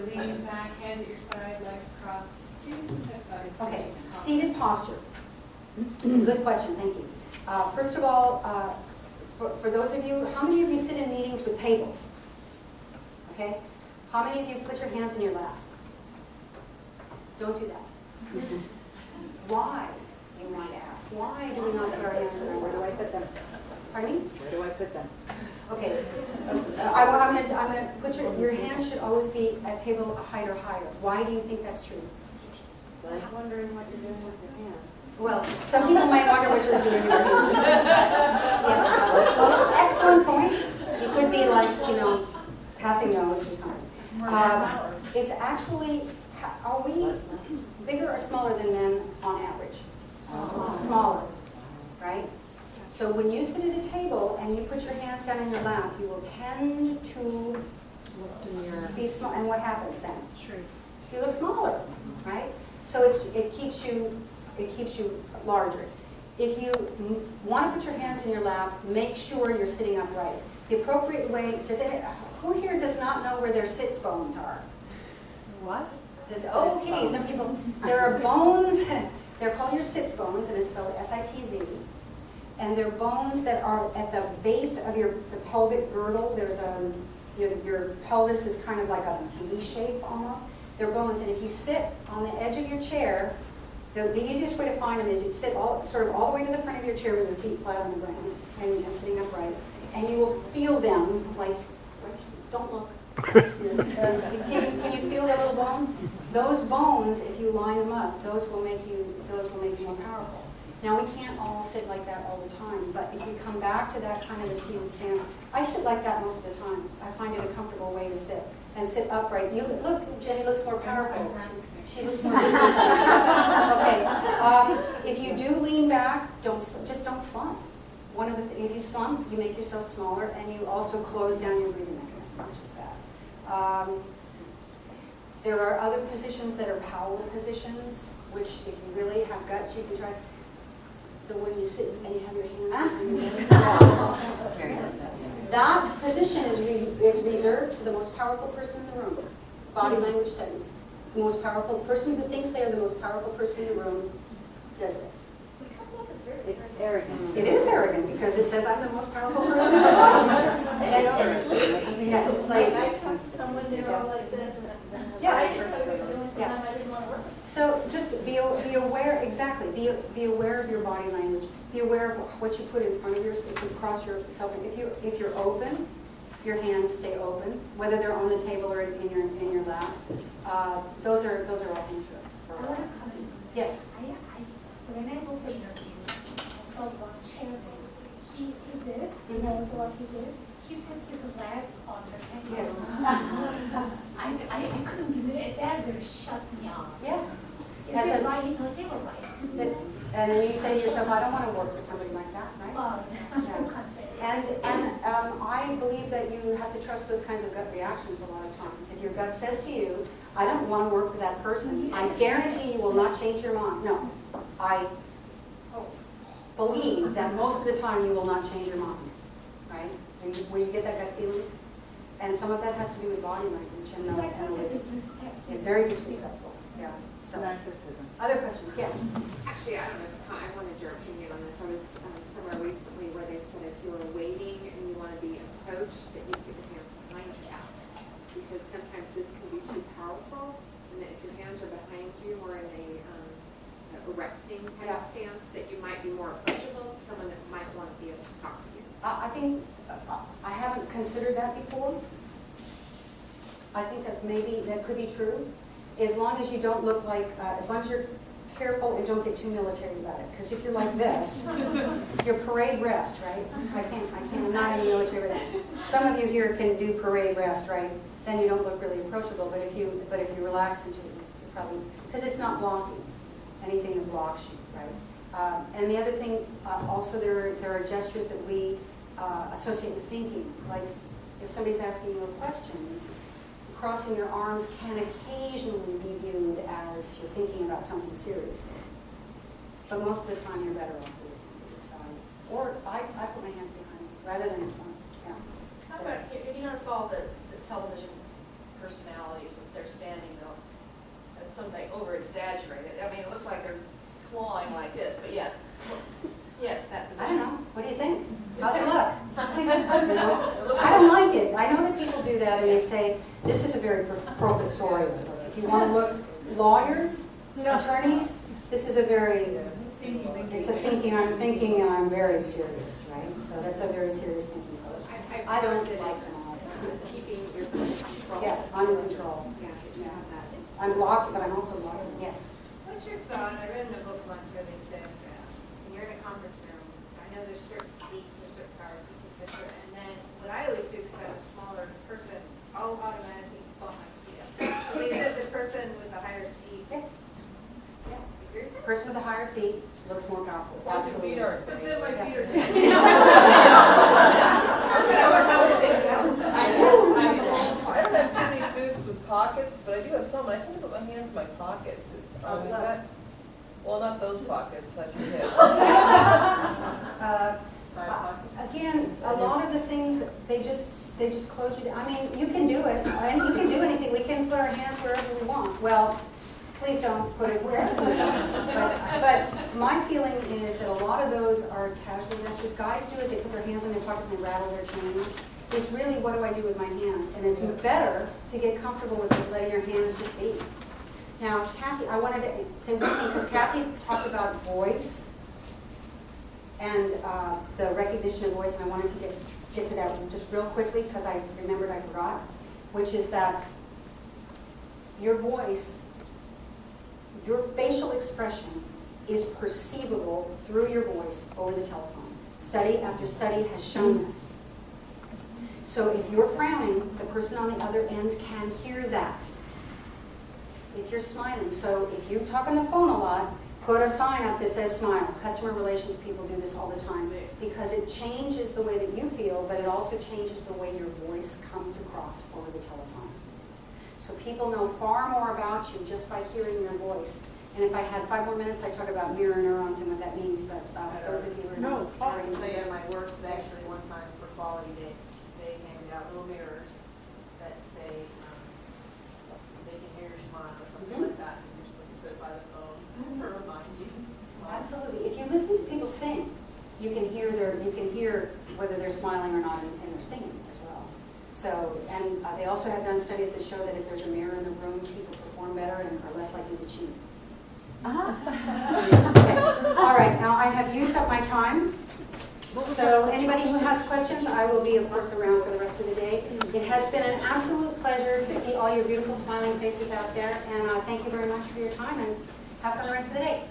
leaning back, hands at your side, legs crossed. Okay, seated posture. Good question, thank you. First of all, for those of you, how many of you sit in meetings with tables? Okay, how many of you put your hands in your lap? Don't do that. Why, you might ask? Why do we not put our hands in our lap? Where do I put them? Pardon me? Where do I put them? Okay, I'm gonna put your hands should always be at table height or higher. Why do you think that's true? I was wondering what you're doing with your hands. Well, some people might wonder what you're doing with your hands. Yeah. Well, excellent point. It could be like, passing notes or something. It's actually, are we bigger or smaller than men on average? Smaller, right? So when you sit at a table and you put your hands down in your lap, you will tend to be small. And what happens then? You look smaller, right? So it keeps you larger. If you want to put your hands in your lap, make sure you're sitting upright. The appropriate way. Who here does not know where their sits bones are? What? Okay, some people. There are bones. They're called your sits bones, and it's spelled S-I-T-Z. And they're bones that are at the base of the pelvic girdle. There's your pelvis is kind of like a V shape almost. They're bones, and if you sit on the edge of your chair, the easiest way to find them is you sit sort of all the way to the front of your chair with your feet flat on the ground and sitting upright, and you will feel them like don't look. Can you feel the little bones? Those bones, if you line them up, those will make you more powerful. Now, we can't all sit like that all the time, but if you come back to that kind of a seated stance, I sit like that most of the time. I find it a comfortable way to sit. And sit upright. Look, Jenny looks more powerful. She looks more businesslike. Okay. If you do lean back, just don't slump. If you slump, you make yourself smaller, and you also close down your breathing mechanism, which is bad. There are other positions that are Powell positions, which if you really have guts, you can try. The one you sit and you have your hands on your belly. That position is reserved for the most powerful person in the room. Body language studies. The most powerful person who thinks they are the most powerful person in the room does this. It's arrogant. It is arrogant because it says I'm the most powerful person in the room. And yeah, it's like Someone knew like this. Yeah. I didn't know you were doing Yeah. something I didn't want to work with. So just be aware, exactly, be aware of your body language. Be aware of what you put in front of yourself. If you cross yourself, if you're open, your hands stay open, whether they're on the table or in your lap. Those are all things for yes. So when I opened the interview, I saw one chairman. He did, he knows what he did. He put his legs on the table. Yes. I couldn't believe it. That really shut me off. Yeah. Is it right? Because they were right. And then you say to yourself, I don't want to work for somebody like that, right? And I believe that you have to trust those kinds of gut reactions a lot of times. If your gut says to you, I don't want to work for that person, I guarantee you will not change your mind. No, I believe that most of the time you will not change your mind, right? When you get that gut feeling. And some of that has to do with body language and very disrespectful. Yeah. So, other questions? Yes. Actually, I don't know. I wanted your opinion on this. I was somewhere recently where they said if you were waiting and you want to be approached, that you put your hands behind your back, because sometimes this can be too powerful, and that if your hands are behind you or in a resting type of stance, that you might be more approachable to someone that might want to be able to talk to you. I think I haven't considered that before. I think that could be true, as long as you don't look like, as long as you're careful and don't get too military about it. Because if you're like this, you're parade rest, right? I'm not in the military, but some of you here can do parade rest, right? Then you don't look really approachable. But if you relax into it, you probably, because it's not blocking anything that blocks you, right? And the other thing, also there are gestures that we associate with thinking. Like if somebody's asking you a question, crossing your arms can occasionally be viewed as you're thinking about something seriously. But most of the time you're better off with your hands at your side. Or I put my hands behind rather than in front. Yeah. How about, if you notice all the television personalities, if they're standing, some they over-exaggerate it. I mean, it looks like they're clawing like this, but yes, that I don't know, what do you think? How's it look? You know? I don't like it. I know that people do that and they say, this is a very professorial look. If you want to look lawyers, attorneys, this is a very, it's a thinking, I'm thinking and I'm very serious, right? So that's a very serious thinking pose. I don't like them all. It's keeping yourself in control. Yeah, I'm in control. Yeah, you have that. I'm blocked, but I'm also blocked. Yes. What's your thought? I read in a book once where they said, when you're in a conference room, I know there's certain seats, there's certain power seats, etc. And then what I always do, because I'm a smaller person, I'll automatically bump my seat up. So they said the person with the higher seat. Yeah. Yeah. Agree? The person with the higher seat looks more powerful. as long as your feet aren't But big. then my feet are. I don't have too many suits with pockets, but I do have some. I tend to put my hands in my pockets. As Is well. that, well, not those pockets, like your hips. Again, a lot of the things, they just close you down. I mean, you can do it, and you can do anything. We can put our hands wherever we want. Well, please don't put it wherever you want. But my feeling is that a lot of those are casual gestures. Guys do it, they put their hands in their pockets and they rattle their chain. It's really, what do I do with my hands? And it's better to get comfortable with letting your hands just be. Now, Kathy, I wanted to say one thing, because Kathy talked about voice and the recognition of voice, and I wanted to get to that just real quickly, because I remembered I forgot, which is that your voice, your facial expression is perceivable through your voice over the telephone. Study after study has shown this. So if you're frowning, the person on the other end can hear that. If you're smiling, so if you talk on the phone a lot, put a sign up that says smile. Customer relations people do this all the time because it changes the way that you feel, but it also changes the way your voice comes across over the telephone. So people know far more about you just by hearing your voice. And if I had 5 more minutes, I'd talk about mirror neurons and what that means, but those of you who are not hearing. Actually, at my work, actually, one time for Quality Day, they handed out little mirrors that say, they can hear your smile or something like that, and you're supposed to put it by the phone to remind you. Absolutely. If you listen to people sing, you can hear whether they're smiling or not, and they're singing as well. So, and they also have done studies that show that if there's a mirror in the room, people perform better and are less likely to cheat. Okay. All right, now I have used up my time. So anybody who has questions, I will be, of course, around for the rest of the day. It has been an absolute pleasure to see all your beautiful smiling faces out there, and thank you very much for your time, and have fun the rest of the day.